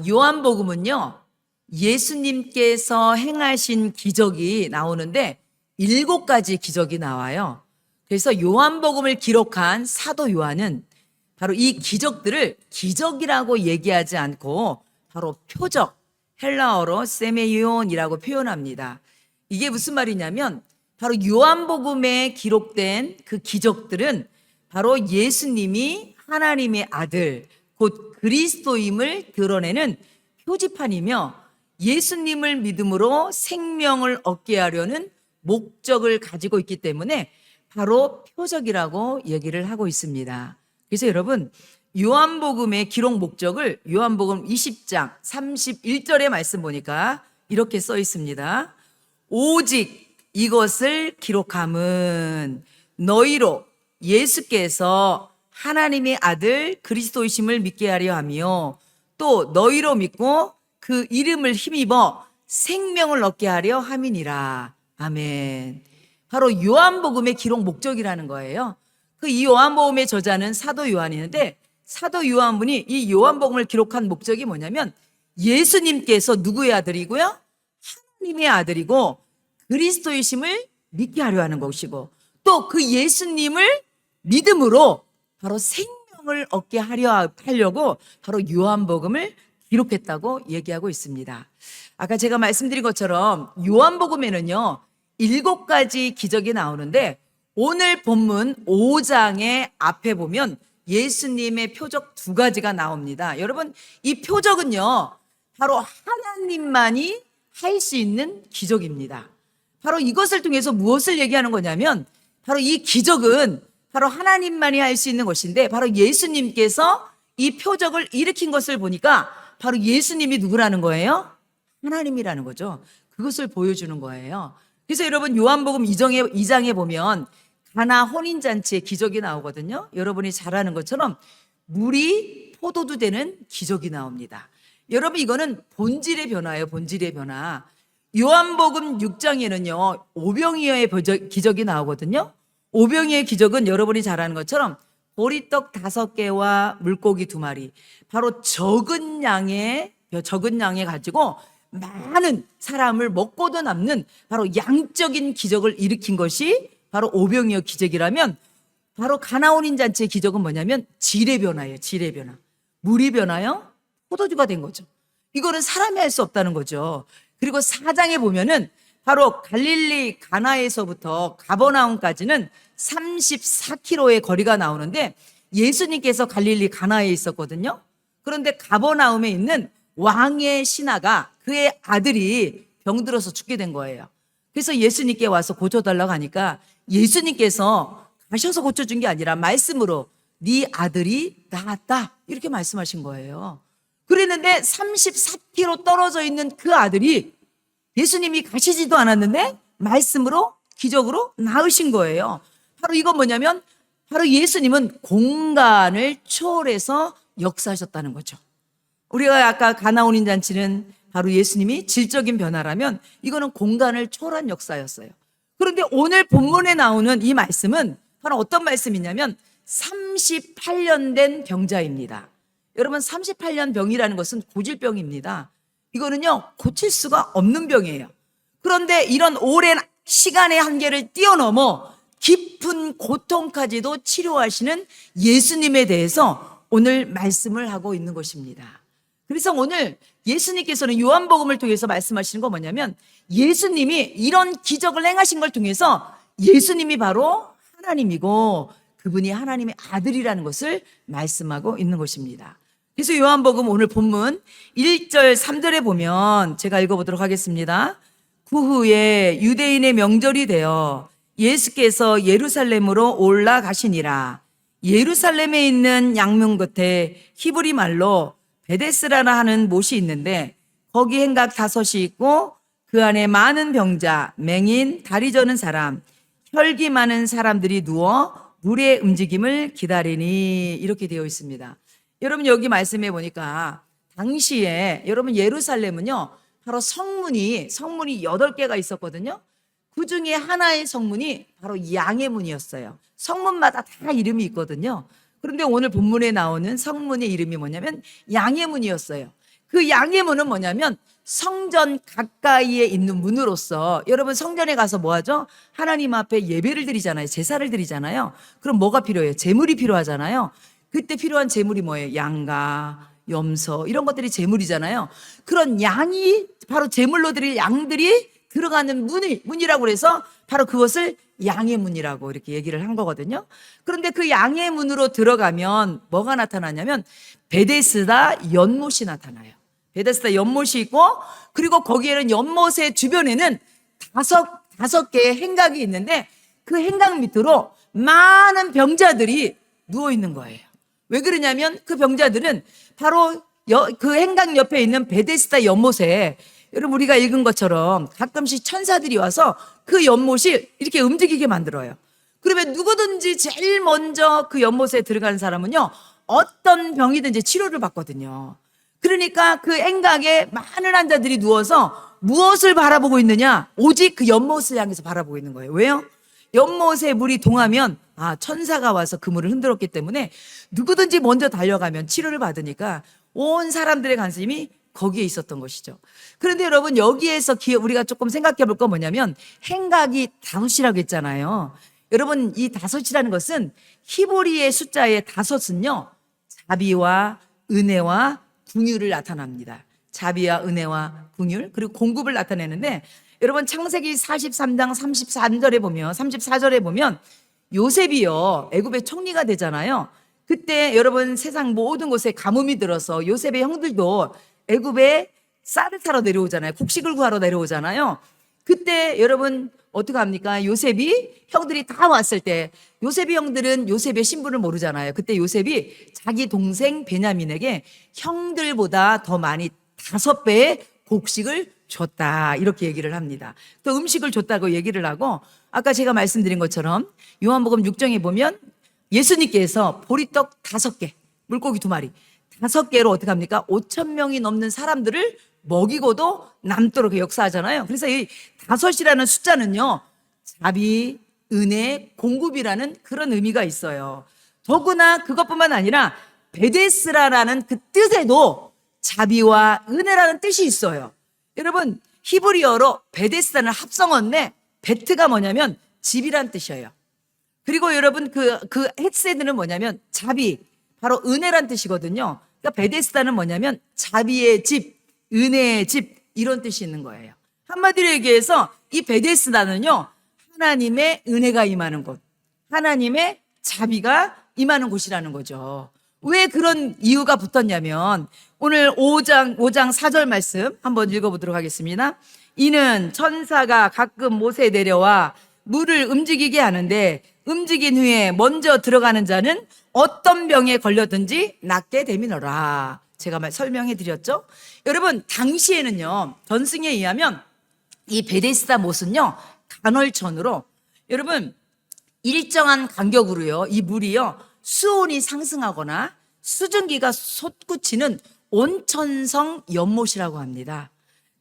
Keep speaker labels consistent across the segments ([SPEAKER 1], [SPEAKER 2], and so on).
[SPEAKER 1] 요한복음은요, 예수님께서 행하신 기적이 나오는데 7가지 기적이 나와요. 그래서 요한복음을 기록한 사도 요한은 바로 이 기적들을 기적이라고 얘기하지 않고 바로 표적, 헬라어로 세메이온이라고 표현합니다. 이게 무슨 말이냐면 바로 요한복음에 기록된 그 기적들은 바로 예수님이 하나님의 아들, 곧 그리스도임을 드러내는 표지판이며 예수님을 믿음으로 생명을 얻게 하려는 목적을 가지고 있기 때문에 바로 표적이라고 얘기를 하고 있습니다. 그래서 여러분, 요한복음의 기록 목적을 요한복음 20장 31절의 말씀 보니까 이렇게 써 있습니다. 오직 이것을 기록함은 너희로 예수께서 하나님의 아들 그리스도이심을 믿게 하려 하며 또 너희로 믿고 그 이름을 힘입어 생명을 얻게 하려 함이니라. 아멘. 바로 요한복음의 기록 목적이라는 거예요. 이 요한복음의 저자는 사도 요한이는데 사도 요한분이 이 요한복음을 기록한 목적이 뭐냐면 예수님께서 누구의 아들이고요? 하나님의 아들이고 그리스도이심을 믿게 하려 하는 것이고 또 그 예수님을 믿음으로 바로 생명을 얻게 하려고 바로 요한복음을 기록했다고 얘기하고 있습니다. 아까 제가 말씀드린 것처럼 요한복음에는요 7가지 기적이 나오는데 오늘 본문 5장의 앞에 보면 예수님의 표적 2가지가 나옵니다. 여러분, 이 표적은요 바로 하나님만이 할 수 있는 기적입니다. 바로 이것을 통해서 무엇을 얘기하는 거냐면 바로 이 기적은 바로 하나님만이 할 수 있는 것인데 바로 예수님께서 이 표적을 일으킨 것을 보니까 바로 예수님이 누구라는 거예요? 하나님이라는 거죠. 그것을 보여주는 거예요. 그래서 여러분 요한복음 2장에 보면 가나 혼인잔치의 기적이 나오거든요. 여러분이 잘 아는 것처럼 물이 포도주 되는 기적이 나옵니다. 여러분 이거는 본질의 변화예요. 본질의 변화. 요한복음 6장에는요 오병이어의 기적이 나오거든요. 오병이어의 기적은 여러분이 잘 아는 것처럼 보리떡 5개와 물고기 2마리, 바로 적은 양에 가지고 많은 사람을 먹고도 남는 바로 양적인 기적을 일으킨 것이 바로 오병이어 기적이라면 바로 가나온인 잔치의 기적은 뭐냐면 질의 변화예요. 질의 변화. 물이 변하여 포도주가 된 거죠. 이거는 사람이 할 수 없다는 거죠. 그리고 4장에 보면은 바로 갈릴리 가나에서부터 가버나움까지는 34km의 거리가 나오는데 예수님께서 갈릴리 가나에 있었거든요. 그런데 가버나움에 있는 왕의 신하가 그의 아들이 병들어서 죽게 된 거예요. 그래서 예수님께 와서 고쳐달라고 하니까 예수님께서 가셔서 고쳐준 게 아니라 말씀으로 네 아들이 나았다 이렇게 말씀하신 거예요. 그랬는데 34km 떨어져 있는 그 아들이 예수님이 가시지도 않았는데 말씀으로 기적으로 나으신 거예요. 바로 이건 뭐냐면 바로 예수님은 공간을 초월해서 역사하셨다는 거죠. 우리가 아까 가나온인 잔치는 바로 예수님이 질적인 변화라면 이거는 공간을 초월한 역사였어요. 그런데 오늘 본문에 나오는 이 말씀은 바로 어떤 말씀이냐면 38년 된 병자입니다. 여러분 38년 병이라는 것은 고질병입니다. 이거는요 고칠 수가 없는 병이에요. 그런데 이런 오랜 시간의 한계를 뛰어넘어 깊은 고통까지도 치료하시는 예수님에 대해서 오늘 말씀을 하고 있는 것입니다. 그래서 오늘 예수님께서는 요한복음을 통해서 말씀하시는 건 뭐냐면 예수님이 이런 기적을 행하신 걸 통해서 예수님이 바로 하나님이고 그분이 하나님의 아들이라는 것을 말씀하고 있는 것입니다. 그래서 요한복음 오늘 본문 1절 3절에 보면 제가 읽어보도록 하겠습니다. 그 후에 유대인의 명절이 되어 예수께서 예루살렘으로 올라가시니라. 예루살렘에 있는 양문 곁에 히브리 말로 베데스라나 하는 못이 있는데 거기 행각 5이 있고 그 안에 많은 병자, 맹인, 다리 저는 사람, 혈기 많은 사람들이 누워 물의 움직임을 기다리니 이렇게 되어 있습니다. 여러분 여기 말씀해 보니까 당시에 여러분 예루살렘은요 바로 성문이 8개가 있었거든요. 그 중에 하나의 성문이 바로 양의 문이었어요. 성문마다 다 이름이 있거든요. 그런데 오늘 본문에 나오는 성문의 이름이 뭐냐면 양의 문이었어요. 그 양의 문은 뭐냐면 성전 가까이에 있는 문으로서, 여러분 성전에 가서 뭐 하죠? 하나님 앞에 예배를 드리잖아요. 제사를 드리잖아요. 그럼 뭐가 필요해요? 제물이 필요하잖아요. 그때 필요한 제물이 뭐예요? 양과 염소 이런 것들이 제물이잖아요. 그런 양이 바로 제물로 드릴 양들이 들어가는 문이라고 그래서 바로 그것을 양의 문이라고 이렇게 얘기를 한 거거든요. 그런데 그 양의 문으로 들어가면 뭐가 나타나냐면 베데스다 연못이 나타나요. 베데스다 연못이 있고, 그리고 거기에는 연못의 주변에는 다섯 개의 행각이 있는데 그 행각 밑으로 많은 병자들이 누워 있는 거예요. 왜 그러냐면 그 병자들은 바로 그 행각 옆에 있는 베데스다 연못에, 여러분 우리가 읽은 것처럼 가끔씩 천사들이 와서 그 연못이 이렇게 움직이게 만들어요. 그러면 누구든지 제일 먼저 그 연못에 들어가는 사람은요, 어떤 병이든지 치료를 받거든요. 그러니까 그 행각에 많은 환자들이 누워서 무엇을 바라보고 있느냐? 오직 그 연못을 향해서 바라보고 있는 거예요. 왜요? 연못에 물이 동하면 천사가 와서 그 물을 흔들었기 때문에 누구든지 먼저 달려가면 치료를 받으니까 온 사람들의 관심이 거기에 있었던 것이죠. 그런데 여러분 여기에서 우리가 조금 생각해 볼 건 뭐냐면 행각이 5이라고 했잖아요. 여러분 이 5이라는 것은 히브리의 숫자의 5은요, 자비와 은혜와 긍휼을 나타납니다. 자비와 은혜와 긍휼, 그리고 공급을 나타내는데, 여러분 창세기 43장 34절에 보면 요셉이요 애굽의 총리가 되잖아요. 그때 여러분 세상 모든 곳에 가뭄이 들어서 요셉의 형들도 애굽에 쌀을 사러 내려오잖아요. 곡식을 구하러 내려오잖아요. 그때 여러분 어떻게 합니까? 요셉이 형들이 다 왔을 때 요셉의 형들은 요셉의 신분을 모르잖아요. 그때 요셉이 자기 동생 베냐민에게 형들보다 더 많이 5배의 곡식을 줬다, 이렇게 얘기를 합니다. 또 음식을 줬다고 얘기를 하고, 아까 제가 말씀드린 것처럼 요한복음 6장에 보면 예수님께서 보리떡 5개, 물고기 2마리, 5개로 어떻게 합니까? 5,000명이 넘는 사람들을 먹이고도 남도록 역사하잖아요. 그래서 이 5이라는 숫자는요, 자비, 은혜, 공급이라는 그런 의미가 있어요. 더구나 그것뿐만 아니라 베데스라라는 그 뜻에도 자비와 은혜라는 뜻이 있어요. 여러분 히브리어로 베데스다는 합성어인데 베트가 뭐냐면 집이란 뜻이에요. 그리고 여러분 그 헷세드는 뭐냐면 자비, 바로 은혜란 뜻이거든요. 그러니까 베데스다는 뭐냐면 자비의 집, 은혜의 집, 이런 뜻이 있는 거예요. 한마디로 얘기해서 이 베데스다는요, 하나님의 은혜가 임하는 곳, 하나님의 자비가 임하는 곳이라는 거죠. 왜 그런 이유가 붙었냐면 오늘 5장 4절 말씀 한번 읽어보도록 하겠습니다. 이는 천사가 가끔 못에 내려와 물을 움직이게 하는데 움직인 후에 먼저 들어가는 자는 어떤 병에 걸렸든지 낫게 되미노라. 제가 설명해 드렸죠. 여러분 당시에는요, 전승에 의하면 이 베데스다 못은요 간헐천으로, 여러분 일정한 간격으로요 이 물이요 수온이 상승하거나 수증기가 솟구치는 온천성 연못이라고 합니다.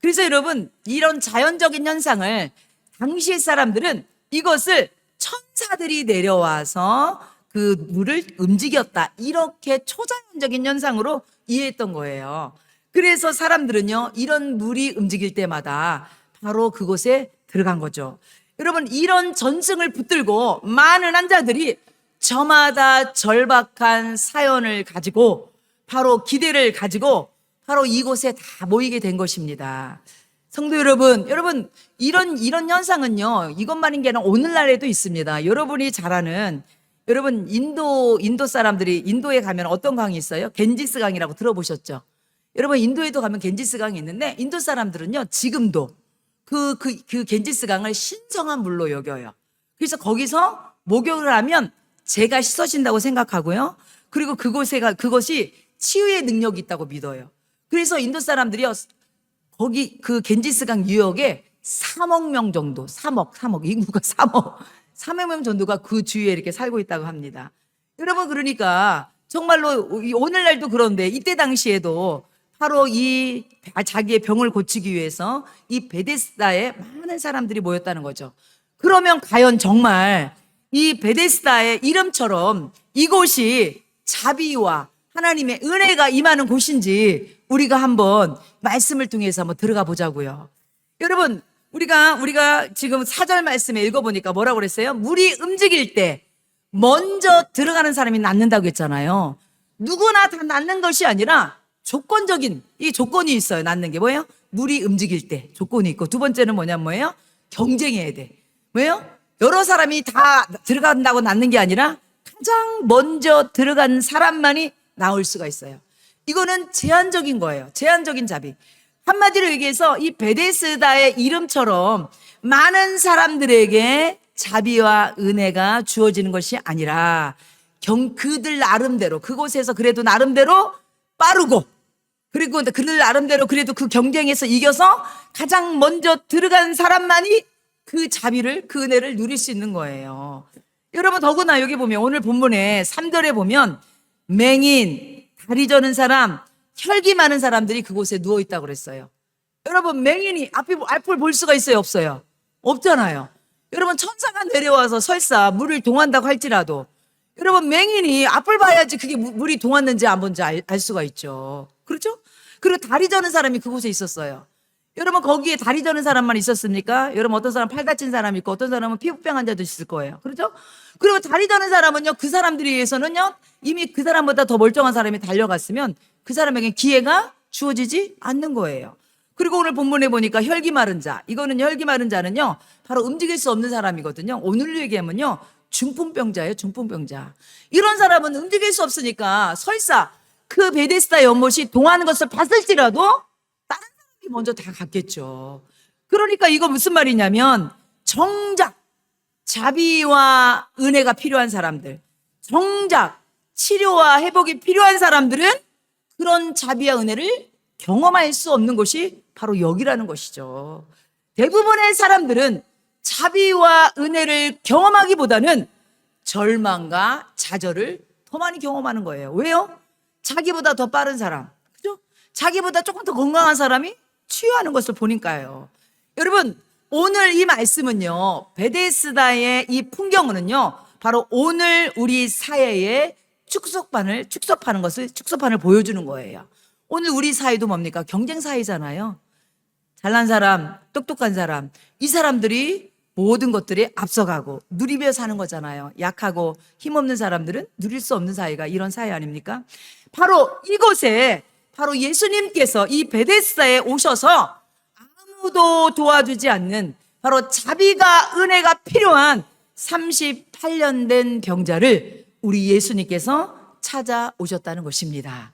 [SPEAKER 1] 그래서 여러분 이런 자연적인 현상을 당시의 사람들은 이것을 천사들이 내려와서 그 물을 움직였다, 이렇게 초자연적인 현상으로 이해했던 거예요. 그래서 사람들은요 이런 물이 움직일 때마다 바로 그곳에 들어간 거죠. 여러분 이런 전승을 붙들고 많은 환자들이 저마다 절박한 사연을 가지고 바로 기대를 가지고 바로 이곳에 다 모이게 된 것입니다. 성도 여러분, 이런 현상은요 이것만인 게 아니라 오늘날에도 있습니다. 여러분이 잘 아는, 여러분 인도 사람들이 인도에 가면 어떤 강이 있어요? 겐지스 강이라고 들어보셨죠? 여러분 인도에도 가면 겐지스 강이 있는데 인도 사람들은요 지금도 그 겐지스 강을 신성한 물로 여겨요. 그래서 거기서 목욕을 하면 죄가 씻어진다고 생각하고요. 그리고 그것이 치유의 능력이 있다고 믿어요. 그래서 인도 사람들이요 거기 그 겐지스강 유역에 3억 명 정도, 3억 인구가 3억 명 정도가 그 주위에 이렇게 살고 있다고 합니다. 여러분 그러니까 정말로 오늘날도 그런데 이때 당시에도 바로 이 자기의 병을 고치기 위해서 이 베데스다에 많은 사람들이 모였다는 거죠. 그러면 과연 정말 이 베데스다의 이름처럼 이곳이 자비와 하나님의 은혜가 임하는 곳인지 우리가 한번 말씀을 통해서 한번 들어가 보자고요. 여러분, 우리가 지금 4절 말씀에 읽어보니까 뭐라고 그랬어요? 물이 움직일 때 먼저 들어가는 사람이 낫는다고 했잖아요. 누구나 다 낫는 것이 아니라 조건적인 이 조건이 있어요. 낫는 게 뭐예요? 물이 움직일 때 조건이 있고, 두 번째는 뭐예요? 경쟁해야 돼. 왜요? 여러 사람이 다 들어간다고 낫는 게 아니라 가장 먼저 들어간 사람만이 나올 수가 있어요. 이거는 제한적인 거예요. 제한적인 자비. 한마디로 얘기해서 이 베데스다의 이름처럼 많은 사람들에게 자비와 은혜가 주어지는 것이 아니라 그들 나름대로, 그곳에서 그래도 나름대로 빠르고, 그리고 그들 나름대로 그래도 그 경쟁에서 이겨서 가장 먼저 들어간 사람만이 그 자비를, 그 은혜를 누릴 수 있는 거예요. 여러분, 더구나 여기 보면 오늘 본문에 3절에 보면 맹인, 다리 저는 사람, 혈기 많은 사람들이 그곳에 누워 있다고 그랬어요. 여러분, 맹인이 앞을 볼 수가 있어요, 없어요? 없잖아요. 여러분, 천사가 내려와서 설사 물을 동한다고 할지라도 여러분, 맹인이 앞을 봐야지 그게 물이 동았는지 안 본지 알 수가 있죠. 그렇죠? 그리고 다리 저는 사람이 그곳에 있었어요. 여러분, 거기에 다리 저는 사람만 있었습니까? 여러분, 어떤 사람 팔 다친 사람이 있고 어떤 사람은 피부병 환자도 있을 거예요. 그렇죠? 그리고 다리 저는 사람은요, 그 사람들에 의해서는요, 이미 그 사람보다 더 멀쩡한 사람이 달려갔으면 그 사람에게 기회가 주어지지 않는 거예요. 그리고 오늘 본문에 보니까 혈기 마른 자, 이거는 혈기 마른 자는요, 바로 움직일 수 없는 사람이거든요. 오늘로 얘기하면요, 중풍병자예요, 중풍병자. 이런 사람은 움직일 수 없으니까 설사 그 베데스다 연못이 동하는 것을 봤을지라도 다른 사람이 먼저 다 갔겠죠. 그러니까 이거 무슨 말이냐면, 정작 자비와 은혜가 필요한 사람들, 정작 치료와 회복이 필요한 사람들은 그런 자비와 은혜를 경험할 수 없는 곳이 바로 여기라는 것이죠. 대부분의 사람들은 자비와 은혜를 경험하기보다는 절망과 좌절을 더 많이 경험하는 거예요. 왜요? 자기보다 더 빠른 사람, 그죠? 자기보다 조금 더 건강한 사람이 치유하는 것을 보니까요. 여러분, 오늘 이 말씀은요, 베데스다의 이 풍경은요, 바로 오늘 우리 사회의 축소판을 보여주는 거예요. 오늘 우리 사회도 뭡니까? 경쟁 사회잖아요. 잘난 사람, 똑똑한 사람, 이 사람들이 모든 것들이 앞서가고 누리며 사는 거잖아요. 약하고 힘없는 사람들은 누릴 수 없는 사회가 이런 사회 아닙니까? 바로 이곳에 바로 예수님께서 이 베데스다에 오셔서 아무도 도와주지 않는 바로 자비가 은혜가 필요한 38년 된 병자를 우리 예수님께서 찾아오셨다는 것입니다.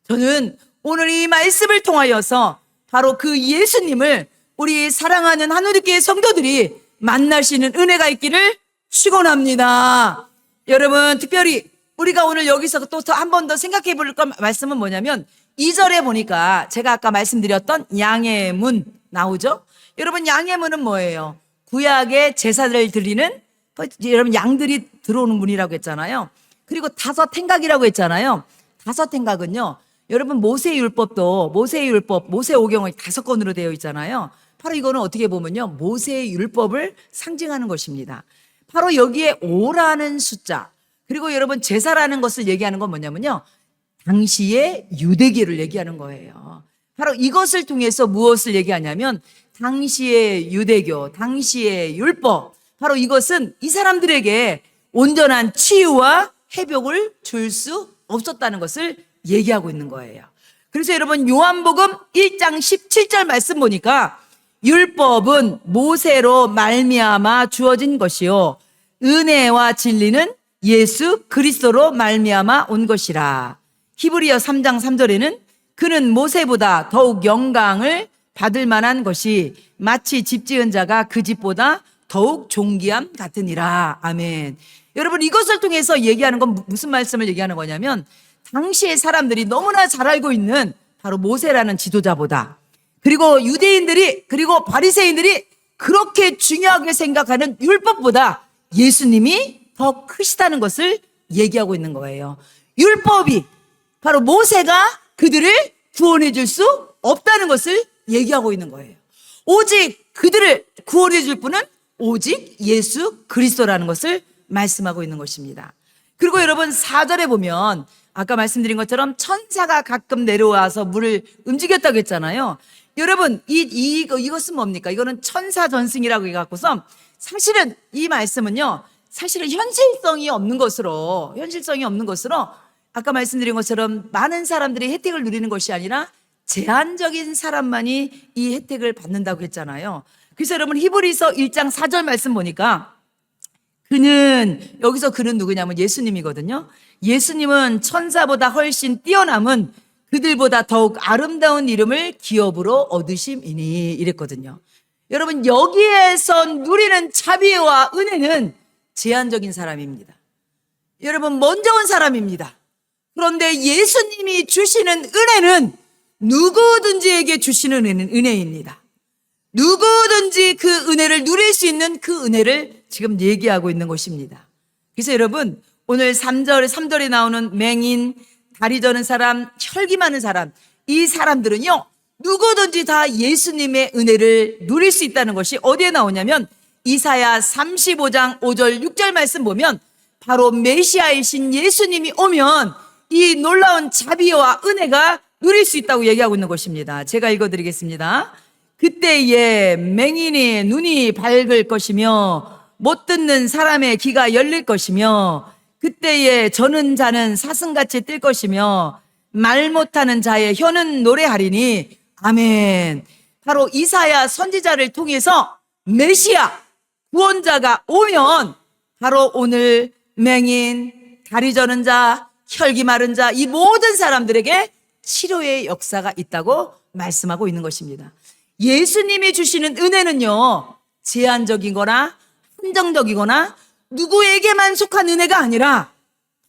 [SPEAKER 1] 저는 오늘 이 말씀을 통하여서 바로 그 예수님을 우리 사랑하는 하늘교회 성도들이 만날 수 있는 은혜가 있기를 축원합니다. 여러분, 특별히 우리가 오늘 여기서 또 한 번 더 생각해 볼 말씀은 뭐냐면 2절에 보니까 제가 아까 말씀드렸던 양의 문 나오죠? 여러분, 양의 문은 뭐예요? 구약의 제사를 드리는 여러분 양들이 들어오는 문이라고 했잖아요. 그리고 다섯 행각이라고 했잖아요. 다섯 행각은요, 여러분 모세의 율법도 모세 오경이 5권으로 되어 있잖아요. 바로 이거는 어떻게 보면요, 모세의 율법을 상징하는 것입니다. 바로 여기에 5라는 숫자, 그리고 여러분 제사라는 것을 얘기하는 건 뭐냐면요, 당시의 유대계를 얘기하는 거예요. 바로 이것을 통해서 무엇을 얘기하냐면 당시의 유대교, 당시의 율법, 바로 이것은 이 사람들에게 온전한 치유와 회복을 줄 수 없었다는 것을 얘기하고 있는 거예요. 그래서 여러분 요한복음 1장 17절 말씀 보니까 율법은 모세로 말미암아 주어진 것이요 은혜와 진리는 예수 그리스도로 말미암아 온 것이라. 히브리어 3장 3절에는 그는 모세보다 더욱 영광을 받을 만한 것이 마치 집 지은 자가 그 집보다 더욱 존귀함 같으니라. 아멘. 여러분, 이것을 통해서 얘기하는 건 무슨 말씀을 얘기하는 거냐면 당시의 사람들이 너무나 잘 알고 있는 바로 모세라는 지도자보다, 그리고 유대인들이, 그리고 바리새인들이 그렇게 중요하게 생각하는 율법보다 예수님이 더 크시다는 것을 얘기하고 있는 거예요. 율법이 바로 모세가 그들을 구원해 줄 수 없다는 것을 얘기하고 있는 거예요. 오직 그들을 구원해 줄 분은 오직 예수 그리스도라는 것을 말씀하고 있는 것입니다. 그리고 여러분 4절에 보면 아까 말씀드린 것처럼 천사가 가끔 내려와서 물을 움직였다고 했잖아요. 여러분 이것은 뭡니까? 이거는 천사 전승이라고 해갖고서 사실은 이 말씀은요, 사실은 현실성이 없는 것으로 아까 말씀드린 것처럼 많은 사람들이 혜택을 누리는 것이 아니라 제한적인 사람만이 이 혜택을 받는다고 했잖아요. 그래서 여러분 히브리서 1장 4절 말씀 보니까 여기서 그는 누구냐면 예수님이거든요. 예수님은 천사보다 훨씬 뛰어남은 그들보다 더욱 아름다운 이름을 기업으로 얻으심이니 이랬거든요. 여러분 여기에서 누리는 자비와 은혜는 제한적인 사람입니다. 여러분 먼저 온 사람입니다. 그런데 예수님이 주시는 은혜는 누구든지에게 주시는 은혜입니다. 누구든지 그 은혜를 누릴 수 있는 그 은혜를 지금 얘기하고 있는 것입니다. 그래서 여러분 오늘 3절에 나오는 맹인, 다리 저는 사람, 혈기 많은 사람, 이 사람들은요 누구든지 다 예수님의 은혜를 누릴 수 있다는 것이 어디에 나오냐면 이사야 35장 5절 6절 말씀 보면 바로 메시아이신 예수님이 오면 이 놀라운 자비와 은혜가 누릴 수 있다고 얘기하고 있는 것입니다. 제가 읽어드리겠습니다. 그때에 맹인의 눈이 밝을 것이며 못 듣는 사람의 귀가 열릴 것이며 그때에 저는 자는 사슴같이 뛸 것이며 말 못하는 자의 혀는 노래하리니 아멘. 바로 이사야 선지자를 통해서 메시아 구원자가 오면 바로 오늘 맹인, 다리 저는 자, 혈기 마른 자 이 모든 사람들에게 치료의 역사가 있다고 말씀하고 있는 것입니다. 예수님이 주시는 은혜는요 제한적이거나 한정적이거나 누구에게만 속한 은혜가 아니라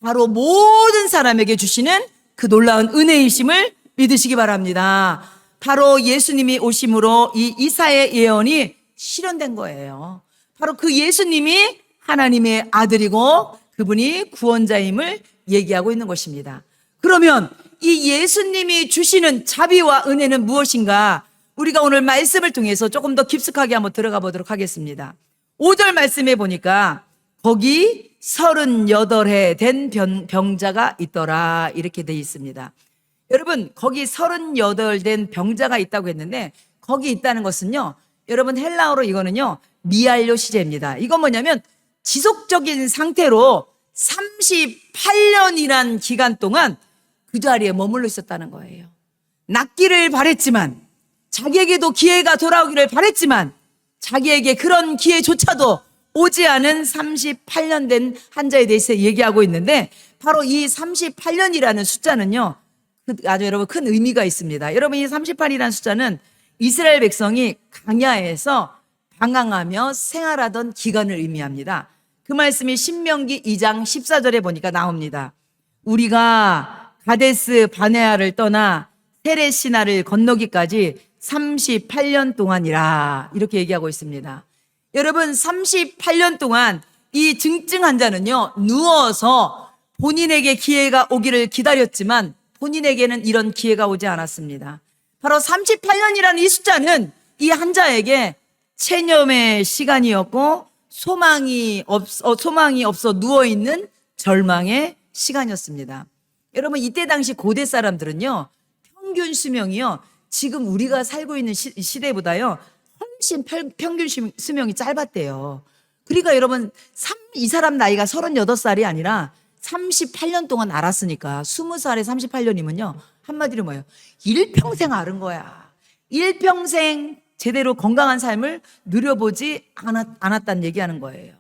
[SPEAKER 1] 바로 모든 사람에게 주시는 그 놀라운 은혜이심을 믿으시기 바랍니다. 바로 예수님이 오심으로 이 이사야의 예언이 실현된 거예요. 바로 그 예수님이 하나님의 아들이고 그분이 구원자임을 얘기하고 있는 것입니다. 그러면 이 예수님이 주시는 자비와 은혜는 무엇인가? 우리가 오늘 말씀을 통해서 조금 더 깊숙하게 한번 들어가 보도록 하겠습니다. 5절 말씀에 보니까 거기 38해 된 병자가 있더라 이렇게 돼 있습니다. 여러분 거기 38 된 병자가 있다고 했는데 거기 있다는 것은요 여러분 헬라어로 이거는요 미알료 시제입니다. 이건 뭐냐면 지속적인 상태로 38년이란 기간 동안 그 자리에 머물러 있었다는 거예요. 낫기를 바랬지만 자기에게도 기회가 돌아오기를 바랬지만 자기에게 그런 기회조차도 오지 않은 38년 된 환자에 대해서 얘기하고 있는데 바로 이 38년이라는 숫자는요 아주 여러분 큰 의미가 있습니다. 여러분 이 38이라는 숫자는 이스라엘 백성이 광야에서 방황하며 생활하던 기간을 의미합니다. 그 말씀이 신명기 2장 14절에 보니까 나옵니다. 우리가 가데스 바네아를 떠나 세레시나를 건너기까지 38년 동안이라 이렇게 얘기하고 있습니다. 여러분 38년 동안 이 증증 환자는요 누워서 본인에게 기회가 오기를 기다렸지만 본인에게는 이런 기회가 오지 않았습니다. 바로 38년이라는 이 숫자는 이 환자에게 체념의 시간이었고 소망이 없어 누워있는 절망의 시간이었습니다. 여러분 이때 당시 고대 사람들은요 평균 수명이요 지금 우리가 살고 있는 시대보다요 훨씬 평균 수명이 짧았대요. 그러니까 여러분 이 사람 나이가 38살이 아니라 38년 동안 알았으니까 20살에 38년이면요 한마디로 뭐예요? 일평생 앓은 거야. 일평생 제대로 건강한 삶을 누려보지 않았다는 얘기하는 거예요.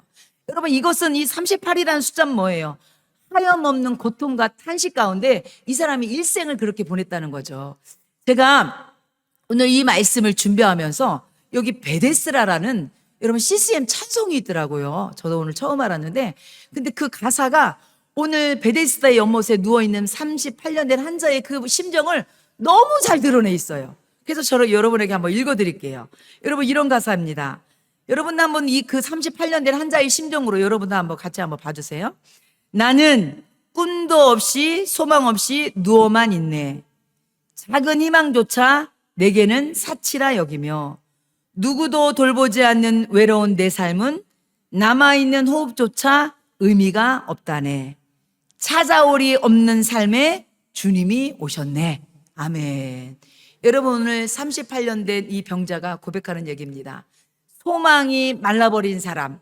[SPEAKER 1] 여러분 이것은 이 38이라는 숫자는 뭐예요? 하염없는 고통과 탄식 가운데 이 사람이 일생을 그렇게 보냈다는 거죠. 제가 오늘 이 말씀을 준비하면서 여기 베데스라라는 여러분 CCM 찬송이 있더라고요. 저도 오늘 처음 알았는데 근데 그 가사가 오늘 베데스다의 연못에 누워있는 38년 된 환자의 그 심정을 너무 잘 드러내 있어요. 그래서 저를 여러분에게 한번 읽어드릴게요. 여러분 이런 가사입니다. 여러분 한번 이 그 38년 된 환자의 심정으로 여러분도 한번 같이 한번 봐주세요. 나는 꿈도 없이 소망 없이 누워만 있네. 작은 희망조차 내게는 사치라 여기며 누구도 돌보지 않는 외로운 내 삶은 남아있는 호흡조차 의미가 없다네. 찾아올이 없는 삶에 주님이 오셨네. 아멘. 여러분, 오늘 38년 된 이 병자가 고백하는 얘기입니다. 소망이 말라버린 사람,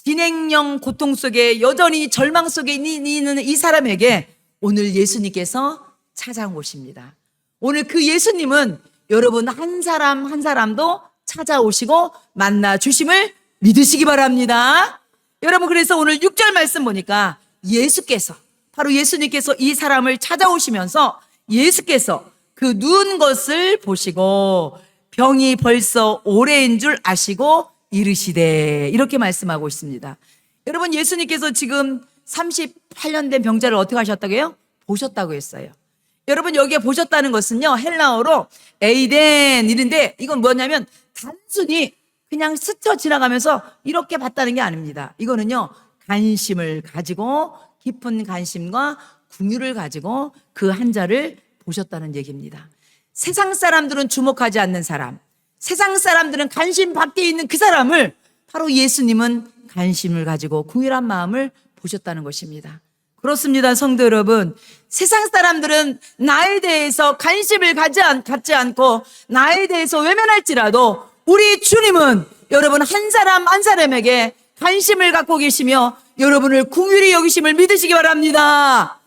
[SPEAKER 1] 진행령 고통 속에 여전히 절망 속에 있는 이 사람에게 오늘 예수님께서 찾아온 것입니다. 오늘 그 예수님은 여러분 한 사람 한 사람도 찾아오시고 만나 주심을 믿으시기 바랍니다. 여러분, 그래서 오늘 6절 말씀 보니까 예수께서, 바로 예수님께서 이 사람을 찾아오시면서 예수께서 그 누운 것을 보시고 병이 벌써 오래인 줄 아시고 이르시되, 이렇게 말씀하고 있습니다. 여러분, 예수님께서 지금 38년 된 병자를 어떻게 하셨다고요? 보셨다고 했어요. 여러분, 여기에 보셨다는 것은요, 헬라어로 에이덴 이런데, 이건 뭐냐면 단순히 그냥 스쳐 지나가면서 이렇게 봤다는 게 아닙니다. 이거는요, 관심을 가지고, 깊은 관심과 궁유를 가지고 그 환자를 보셨다는 얘기입니다. 세상 사람들은 주목하지 않는 사람, 세상 사람들은 관심 밖에 있는 그 사람을 바로 예수님은 관심을 가지고 궁일한 마음을 보셨다는 것입니다. 그렇습니다, 성도 여러분. 세상 사람들은 나에 대해서 관심을 갖지 않고 나에 대해서 외면할지라도 우리 주님은 여러분 한 사람 한 사람에게 관심을 갖고 계시며 여러분을 궁휼히 여기심을 믿으시기 바랍니다.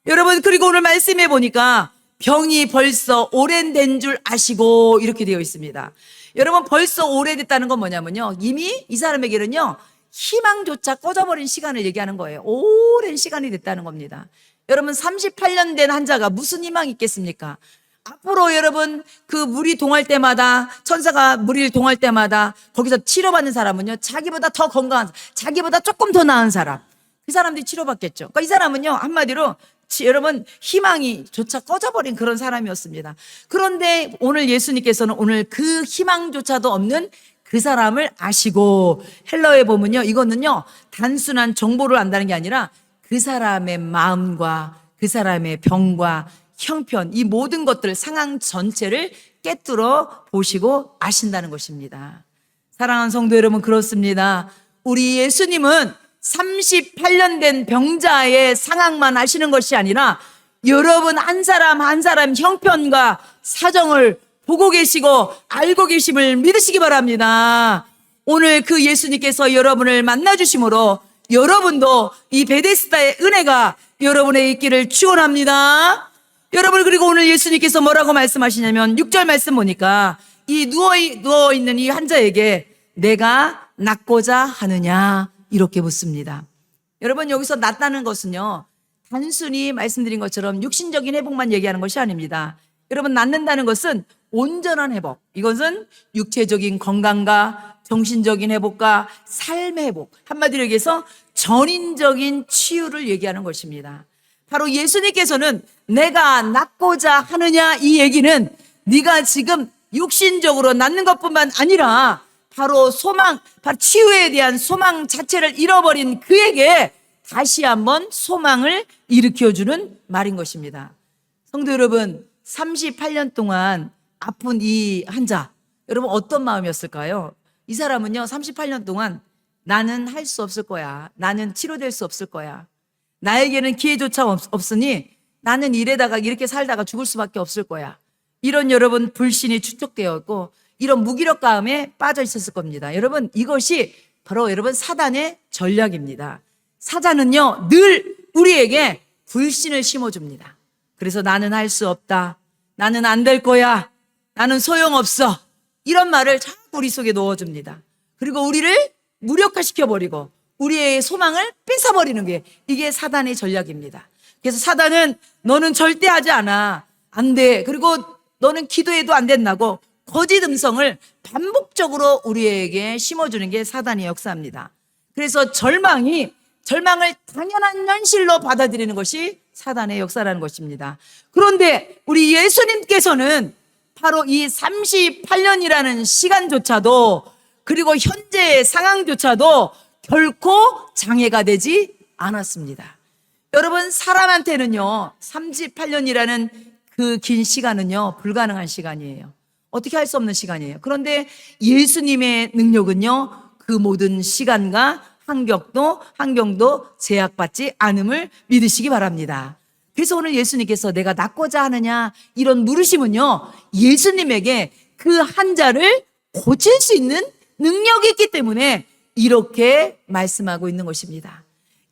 [SPEAKER 1] 여러분, 그리고 오늘 말씀해 보니까 병이 벌써 오래된 줄 아시고 이렇게 되어 있습니다. 여러분, 벌써 오래됐다는 건 뭐냐면요, 이미 이 사람에게는요 희망조차 꺼져버린 시간을 얘기하는 거예요. 오랜 시간이 됐다는 겁니다. 여러분, 38년 된 환자가 무슨 희망이 있겠습니까? 앞으로 여러분 그 물이 동할 때마다, 천사가 물을 동할 때마다 거기서 치료받는 사람은요, 자기보다 더 건강한, 자기보다 조금 더 나은 사람, 그 사람들이 치료받겠죠. 그러니까 이 사람은요, 한마디로 여러분 희망이 조차 꺼져버린 그런 사람이었습니다. 그런데 오늘 예수님께서는 오늘 그 희망조차도 없는 그 사람을 아시고, 헬라어에 보면요, 이거는요 단순한 정보를 안다는 게 아니라 그 사람의 마음과 그 사람의 병과 형편, 이 모든 것들, 상황 전체를 꿰뚫어 보시고 아신다는 것입니다. 사랑하는 성도 여러분, 그렇습니다. 우리 예수님은 38년 된 병자의 상황만 아시는 것이 아니라 여러분 한 사람 한 사람 형편과 사정을 보고 계시고 알고 계심을 믿으시기 바랍니다. 오늘 그 예수님께서 여러분을 만나주심으로 여러분도 이 베데스다의 은혜가 여러분의 있기를 축원합니다. 여러분, 그리고 오늘 예수님께서 뭐라고 말씀하시냐면 6절 말씀 보니까 이 누워있는 이 환자에게 내가 낫고자 하느냐 이렇게 묻습니다. 여러분, 여기서 낫다는 것은요 단순히 말씀드린 것처럼 육신적인 회복만 얘기하는 것이 아닙니다. 여러분, 낫는다는 것은 온전한 회복, 이것은 육체적인 건강과 정신적인 회복과 삶의 회복, 한마디로 얘기해서 전인적인 치유를 얘기하는 것입니다. 바로 예수님께서는 내가 낫고자 하느냐, 이 얘기는 네가 지금 육신적으로 낫는 것뿐만 아니라 바로 소망, 바로 치유에 대한 소망 자체를 잃어버린 그에게 다시 한번 소망을 일으켜주는 말인 것입니다. 성도 여러분, 38년 동안 아픈 이 환자, 여러분 어떤 마음이었을까요? 이 사람은요 38년 동안 나는 할 수 없을 거야, 나는 치료될 수 없을 거야, 나에게는 기회조차 없으니 나는 이렇게 살다가 죽을 수밖에 없을 거야, 이런 여러분 불신이 축적되어 있고 이런 무기력감에 빠져 있었을 겁니다. 여러분, 이것이 바로 여러분 사단의 전략입니다. 사단은요 늘 우리에게 불신을 심어줍니다. 그래서 나는 할 수 없다, 나는 안 될 거야, 나는 소용없어, 이런 말을 자꾸 우리 속에 넣어줍니다. 그리고 우리를 무력화시켜버리고 우리의 소망을 뺏어버리는 게, 이게 사단의 전략입니다. 그래서 사단은 너는 절대 하지 않아, 안 돼, 그리고 너는 기도해도 안 된다고 거짓 음성을 반복적으로 우리에게 심어주는 게 사단의 역사입니다. 그래서 절망을 당연한 현실로 받아들이는 것이 사단의 역사라는 것입니다. 그런데 우리 예수님께서는 바로 이 38년이라는 시간조차도, 그리고 현재의 상황조차도 결코 장애가 되지 않았습니다. 여러분, 사람한테는요 38년이라는 그 긴 시간은요 불가능한 시간이에요. 어떻게 할 수 없는 시간이에요. 그런데 예수님의 능력은요 그 모든 시간과 환경도 제약받지 않음을 믿으시기 바랍니다. 그래서 오늘 예수님께서 내가 낫고자 하느냐 이런 물으심은요, 예수님에게 그 환자를 고칠 수 있는 능력이 있기 때문에 이렇게 말씀하고 있는 것입니다.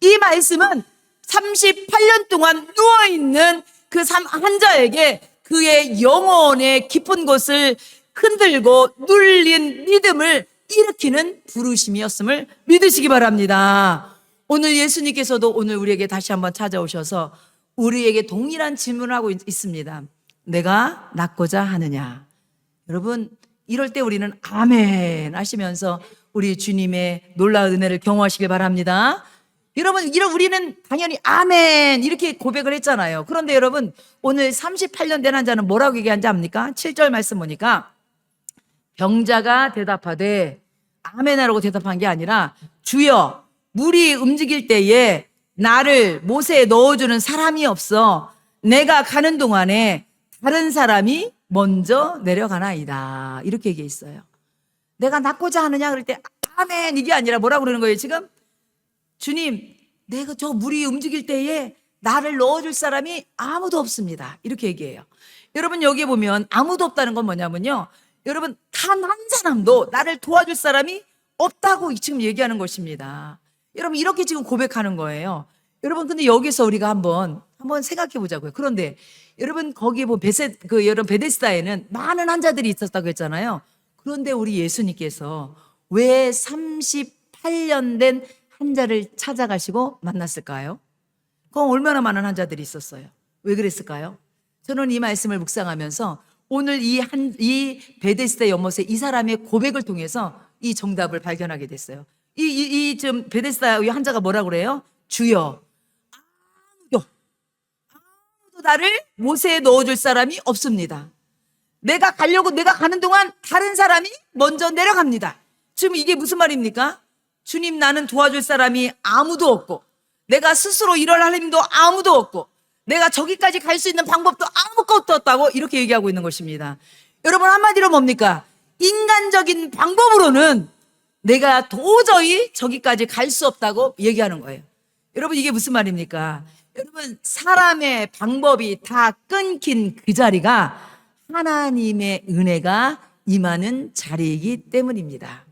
[SPEAKER 1] 이 말씀은 38년 동안 누워있는 그 환자에게 그의 영혼의 깊은 곳을 흔들고 눌린 믿음을 일으키는 부르심이었음을 믿으시기 바랍니다. 오늘 예수님께서도 오늘 우리에게 다시 한번 찾아오셔서 우리에게 동일한 질문을 하고 있습니다. 내가 낫고자 하느냐? 여러분, 이럴 때 우리는 아멘 하시면서 우리 주님의 놀라운 은혜를 경험하시길 바랍니다. 여러분, 우리는 당연히 아멘 이렇게 고백을 했잖아요. 그런데 여러분, 오늘 38년 된 환자는 뭐라고 얘기한지 압니까? 7절 말씀 보니까 병자가 대답하되, 아멘하라고 대답한 게 아니라, 주여, 물이 움직일 때에 나를 못에 넣어주는 사람이 없어 내가 가는 동안에 다른 사람이 먼저 내려가나이다, 이렇게 얘기했어요. 내가 낫고자 하느냐 그럴 때 아멘 이게 아니라 뭐라고 그러는 거예요 지금? 주님, 내가 저 물이 움직일 때에 나를 넣어줄 사람이 아무도 없습니다, 이렇게 얘기해요. 여러분, 여기에 보면 아무도 없다는 건 뭐냐면요, 여러분, 단 한 사람도 나를 도와줄 사람이 없다고 지금 얘기하는 것입니다. 여러분, 이렇게 지금 고백하는 거예요. 여러분, 근데 여기서 우리가 한번 생각해 보자고요. 그런데 여러분, 거기에 보면 여러분 베데스다에는 많은 환자들이 있었다고 했잖아요. 그런데 우리 예수님께서 왜 38년 된 환자를 찾아가시고 만났을까요? 그럼 얼마나 많은 환자들이 있었어요? 왜 그랬을까요? 저는 이 말씀을 묵상하면서 오늘 이 베데스다 연못의 이 사람의 고백을 통해서 이 정답을 발견하게 됐어요. 좀 베데스다 이 환자가 뭐라고 그래요? 주여, 아무도 나를 못에 넣어줄 사람이 없습니다. 내가 가는 동안 다른 사람이 먼저 내려갑니다. 지금 이게 무슨 말입니까? 주님, 나는 도와줄 사람이 아무도 없고, 내가 스스로 일어날 힘도 아무도 없고, 내가 저기까지 갈 수 있는 방법도 아무것도 없다고 이렇게 얘기하고 있는 것입니다. 여러분, 한마디로 뭡니까? 인간적인 방법으로는 내가 도저히 저기까지 갈 수 없다고 얘기하는 거예요. 여러분, 이게 무슨 말입니까? 여러분, 사람의 방법이 다 끊긴 그 자리가 하나님의 은혜가 임하는 자리이기 때문입니다.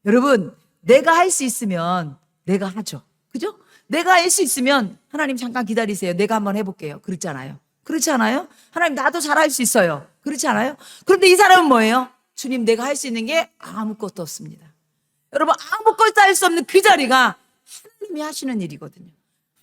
[SPEAKER 1] 여러분, 내가 할 수 있으면 내가 하죠. 그죠? 내가 할 수 있으면 하나님 잠깐 기다리세요, 내가 한번 해볼게요, 그렇잖아요. 그렇지 않아요? 하나님, 나도 잘할 수 있어요, 그렇지 않아요? 그런데 이 사람은 뭐예요? 주님, 내가 할 수 있는 게 아무것도 없습니다. 여러분, 아무것도 할 수 없는 그 자리가 하나님이 하시는 일이거든요.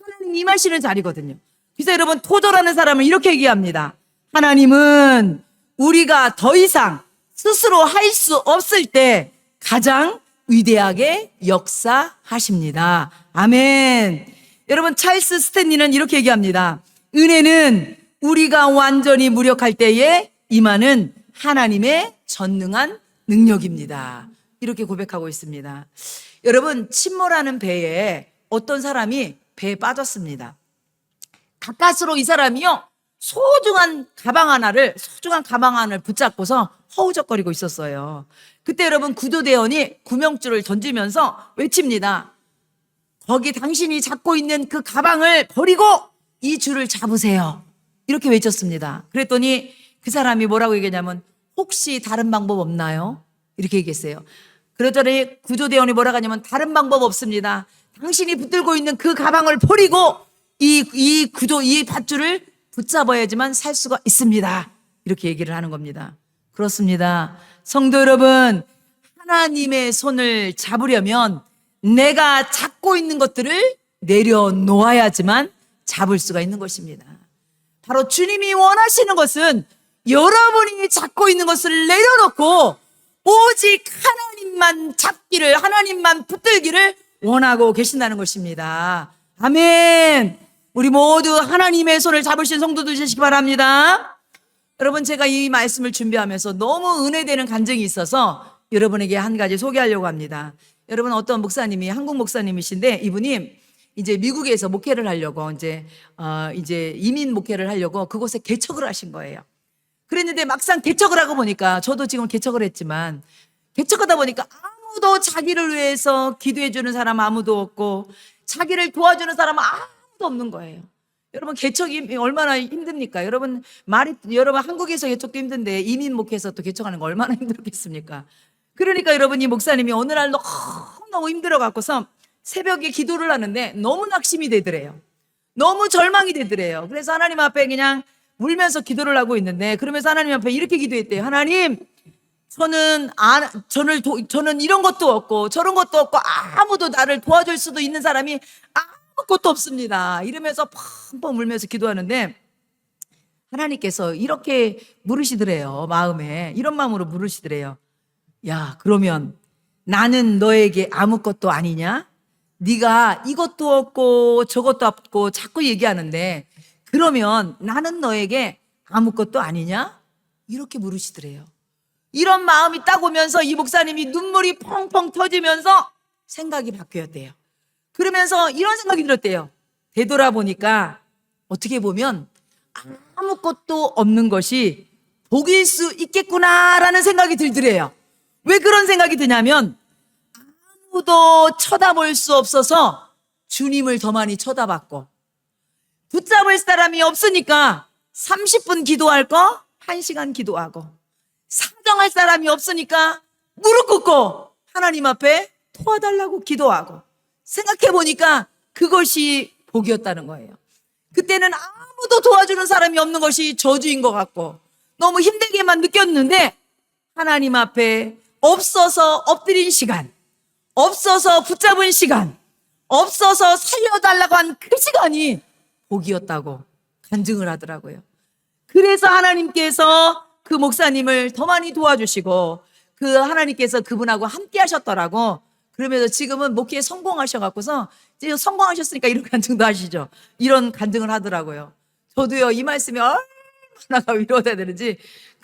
[SPEAKER 1] 하나님 임하시는 자리거든요. 그래서 여러분, 토절하는 사람은 이렇게 얘기합니다. 하나님은 우리가 더 이상 스스로 할 수 없을 때 가장 위대하게 역사하십니다. 아멘. 여러분, 찰스 스탠리는 이렇게 얘기합니다. 은혜는 우리가 완전히 무력할 때에 임하는 하나님의 전능한 능력입니다, 이렇게 고백하고 있습니다. 여러분, 침몰하는 배에 어떤 사람이 배에 빠졌습니다. 가까스로 이 사람이요, 소중한 가방 하나를 붙잡고서 허우적거리고 있었어요. 그때 여러분, 구조대원이 구명줄을 던지면서 외칩니다. 거기 당신이 잡고 있는 그 가방을 버리고 이 줄을 잡으세요, 이렇게 외쳤습니다. 그랬더니 그 사람이 뭐라고 얘기했냐면, 혹시 다른 방법 없나요? 이렇게 얘기했어요. 그러더니 구조대원이 뭐라고 하냐면, 다른 방법 없습니다. 당신이 붙들고 있는 그 가방을 버리고 이 밧줄을 붙잡아야지만 살 수가 있습니다, 이렇게 얘기를 하는 겁니다. 그렇습니다. 성도 여러분, 하나님의 손을 잡으려면 내가 잡고 있는 것들을 내려놓아야지만 잡을 수가 있는 것입니다. 바로 주님이 원하시는 것은 여러분이 잡고 있는 것을 내려놓고 오직 하나님만 잡기를, 하나님만 붙들기를 원하고 계신다는 것입니다. 아멘. 우리 모두 하나님의 손을 잡으신 성도들 되시기 바랍니다. 여러분, 제가 이 말씀을 준비하면서 너무 은혜되는 간증이 있어서 여러분에게 한 가지 소개하려고 합니다. 여러분, 어떤 목사님이, 한국 목사님이신데, 이분이 이제 미국에서 목회를 하려고 이제 이민 목회를 하려고 그곳에 개척을 하신 거예요. 그랬는데 막상 개척을 하고 보니까, 저도 지금 개척을 했지만 개척하다 보니까 아무도 자기를 위해서 기도해 주는 사람 아무도 없고 자기를 도와주는 사람 아무도 없는 거예요. 여러분, 개척이 얼마나 힘듭니까? 여러분, 여러분 한국에서 개척도 힘든데 이민 목회에서 또 개척하는 거 얼마나 힘들겠습니까? 그러니까 여러분, 이 목사님이 어느 날 너무 힘들어 갖고서 새벽에 기도를 하는데 너무 낙심이 되더래요. 너무 절망이 되더래요. 그래서 하나님 앞에 그냥 울면서 기도를 하고 있는데, 그러면서 하나님 앞에 이렇게 기도했대요. 하나님, 저는 이런 것도 없고 저런 것도 없고 아무도 나를 도와줄 수도 있는 사람이 아무것도 없습니다. 이러면서 펑펑 울면서 기도하는데 하나님께서 이렇게 물으시더래요. 마음에 이런 마음으로 물으시더래요. 야, 그러면 나는 너에게 아무것도 아니냐? 네가 이것도 없고 저것도 없고 자꾸 얘기하는데 그러면 나는 너에게 아무것도 아니냐? 이렇게 물으시더래요. 이런 마음이 딱 오면서 이 목사님이 눈물이 펑펑 터지면서 생각이 바뀌었대요. 그러면서 이런 생각이 들었대요. 되돌아보니까 어떻게 보면 아무것도 없는 것이 복일 수 있겠구나라는 생각이 들더래요. 왜 그런 생각이 드냐면 아무도 쳐다볼 수 없어서 주님을 더 많이 쳐다봤고, 붙잡을 사람이 없으니까 30분 기도할 거 1시간 기도하고, 사정할 사람이 없으니까 무릎 꿇고 하나님 앞에 도와달라고 기도하고, 생각해 보니까 그것이 복이었다는 거예요. 그때는 아무도 도와주는 사람이 없는 것이 저주인 것 같고 너무 힘들게만 느꼈는데 하나님 앞에 없어서 엎드린 시간, 없어서 붙잡은 시간, 없어서 살려달라고 한 그 시간이 복이었다고 간증을 하더라고요. 그래서 하나님께서 그 목사님을 더 많이 도와주시고 그 하나님께서 그분하고 함께 하셨더라고. 그러면서 지금은 목회에 성공하셔갖고서 이제 성공하셨으니까 이런 간증도 하시죠. 이런 간증을 하더라고요. 저도요, 이 말씀이 얼마나 위로가 되는지.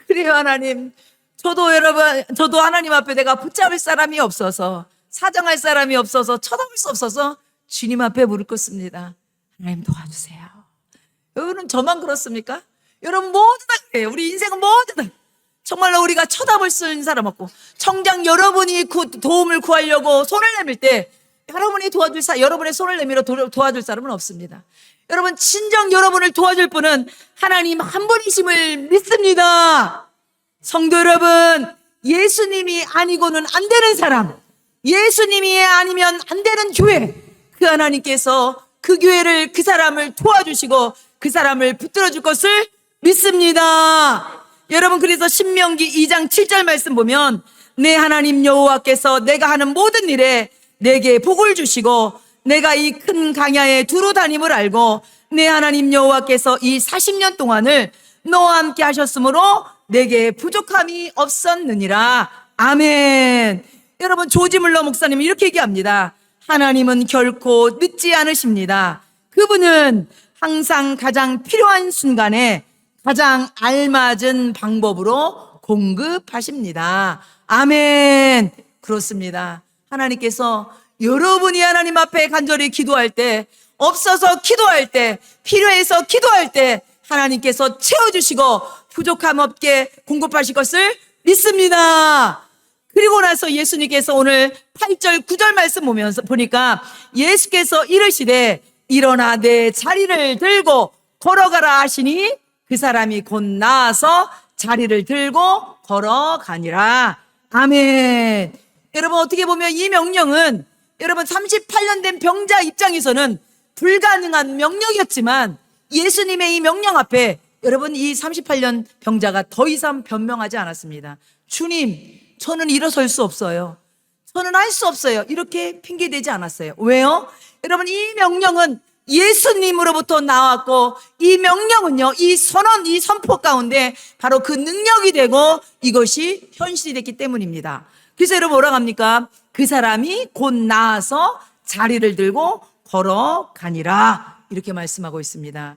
[SPEAKER 1] 그래요, 하나님. 저도 하나님 앞에 내가 붙잡을 사람이 없어서, 사정할 사람이 없어서, 쳐다볼 수 없어서 주님 앞에 무릎 꿇습니다. 하나님 도와주세요. 여러분, 저만 그렇습니까? 여러분 모두 다 그래요. 우리 인생은 모두 다 정말로 우리가 쳐다볼 수 있는 사람 없고, 정작 여러분이 도움을 구하려고 손을 내밀 때 여러분이 여러분의 손을 내밀어 도와줄 사람은 없습니다. 여러분, 진정 여러분을 도와줄 분은 하나님 한 분이심을 믿습니다. 성도 여러분, 예수님이 아니고는 안 되는 사람, 예수님이 아니면 안 되는 교회, 그 하나님께서 그 교회를, 그 사람을 도와주시고 그 사람을 붙들어 줄 것을 믿습니다. 여러분, 그래서 신명기 2장 7절 말씀 보면 내 하나님 여호와께서 내가 하는 모든 일에 내게 복을 주시고 내가 이 큰 강야에 두루 다님을 알고 내 하나님 여호와께서 이 40년 동안을 너와 함께 하셨으므로 내게 부족함이 없었느니라. 아멘. 여러분, 조지 물러 목사님은 이렇게 얘기합니다. 하나님은 결코 늦지 않으십니다. 그분은 항상 가장 필요한 순간에 가장 알맞은 방법으로 공급하십니다. 아멘. 그렇습니다. 하나님께서 여러분이 하나님 앞에 간절히 기도할 때, 없어서 기도할 때, 필요해서 기도할 때 하나님께서 채워주시고 부족함 없게 공급하실 것을 믿습니다. 그리고 나서 예수님께서 오늘 8절 9절 말씀 보니까 예수께서 이르시되 일어나 내 자리를 들고 걸어가라 하시니 그 사람이 곧 나아서 자리를 들고 걸어가니라. 아멘. 여러분, 어떻게 보면 이 명령은 여러분 38년 된 병자 입장에서는 불가능한 명령이었지만 예수님의 이 명령 앞에 여러분, 이 38년 병자가 더 이상 변명하지 않았습니다. 주님, 저는 일어설 수 없어요. 저는 할 수 없어요. 이렇게 핑계대지 않았어요. 왜요? 여러분, 이 명령은 예수님으로부터 나왔고 이 명령은요, 이 선언, 이 선포 가운데 바로 그 능력이 되고 이것이 현실이 됐기 때문입니다. 그래서 여러분 뭐라고 합니까? 그 사람이 곧 나아서 자리를 들고 걸어가니라, 이렇게 말씀하고 있습니다.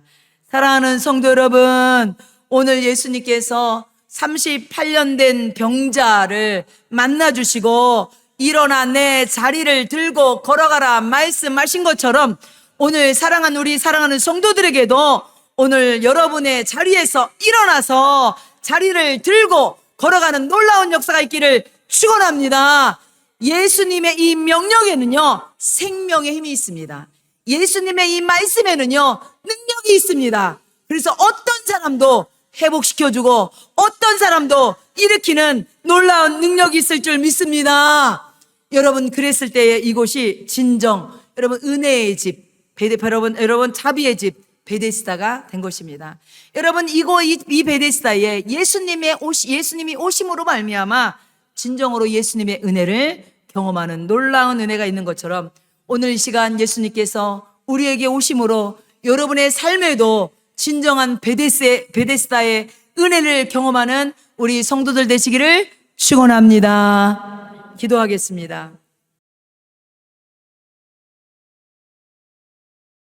[SPEAKER 1] 사랑하는 성도 여러분, 오늘 예수님께서 38년 된 병자를 만나주시고 일어나 내 자리를 들고 걸어가라 말씀하신 것처럼 오늘 우리 사랑하는 성도들에게도 오늘 여러분의 자리에서 일어나서 자리를 들고 걸어가는 놀라운 역사가 있기를 축원합니다. 예수님의 이 명령에는요, 생명의 힘이 있습니다. 예수님의 이 말씀에는요, 능력이 있습니다. 그래서 어떤 사람도 회복시켜주고 어떤 사람도 일으키는 놀라운 능력이 있을 줄 믿습니다. 여러분, 그랬을 때에 이곳이 진정, 여러분, 은혜의 집, 여러분, 자비의 집, 베데스다가 된 것입니다. 여러분, 이 베데스다에 예수님이 오심으로 말미암아 진정으로 예수님의 은혜를 경험하는 놀라운 은혜가 있는 것처럼 오늘 이 시간 예수님께서 우리에게 오심으로 여러분의 삶에도 진정한 베데스다의 은혜를 경험하는 우리 성도들 되시기를 축원합니다. 기도하겠습니다.